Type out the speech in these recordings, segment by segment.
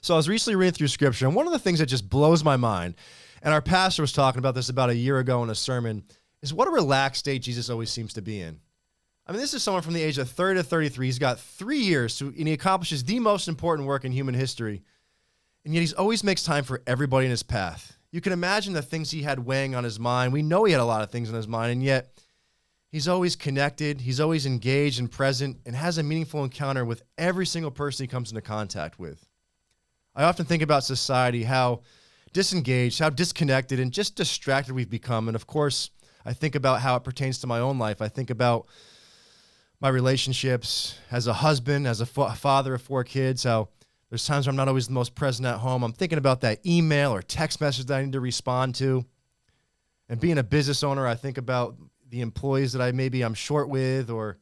So I was recently reading through scripture, and one of the things that just blows my mind, and our pastor was talking about this about a year ago in a sermon, is what a relaxed state Jesus always seems to be in. I mean, this is someone from the age of 30 to 33. He's got 3 years, and he accomplishes the most important work in human history, and yet he always makes time for everybody in his path. You can imagine the things he had weighing on his mind. We know he had a lot of things on his mind, and yet he's always connected, he's always engaged and present, and has a meaningful encounter with every single person he comes into contact with. I often think about society, how disengaged, how disconnected, and just distracted we've become. And of course, I think about how it pertains to my own life. I think about my relationships as a husband, as a father of 4 kids, how there's times where I'm not always the most present at home. I'm thinking about that email or text message that I need to respond to. And being a business owner, I think about the employees that I'm short with, or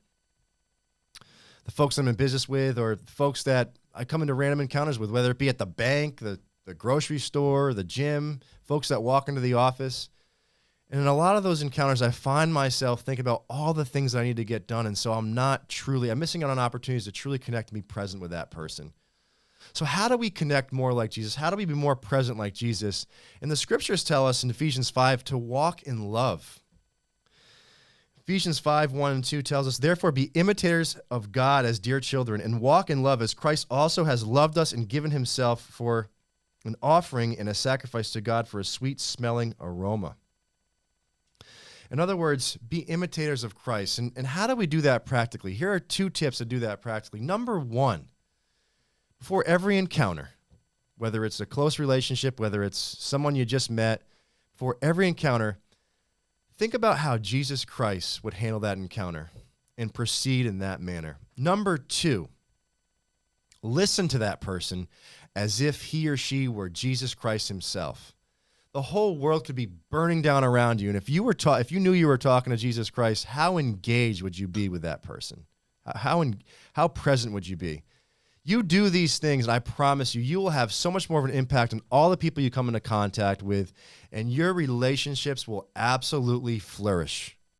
the folks I'm in business with, or folks that I come into random encounters with, whether it be at the bank, the grocery store, the gym, folks that walk into the office. And in a lot of those encounters, I find myself thinking about all the things that I need to get done. And so I'm missing out on opportunities to truly connect and be present with that person. So how do we connect more like Jesus? How do we be more present like Jesus? And the scriptures tell us in Ephesians 5 to walk in love. Ephesians 5, 1 and 2 tells us, therefore be imitators of God as dear children, and walk in love as Christ also has loved us and given himself for an offering and a sacrifice to God for a sweet-smelling aroma. In other words, be imitators of Christ. And how do we do that practically? Here are 2 tips to do that practically. Number 1, before every encounter, whether it's a close relationship, whether it's someone you just met, before every encounter, think about how Jesus Christ would handle that encounter and proceed in that manner. Number 2, listen to that person as if he or she were Jesus Christ himself. The whole world could be burning down around you, and if you knew you were talking to Jesus Christ, how engaged would you be with that person? How present would you be? You do these things, and I promise you, you will have so much more of an impact on all the people you come into contact with, and your relationships will absolutely flourish.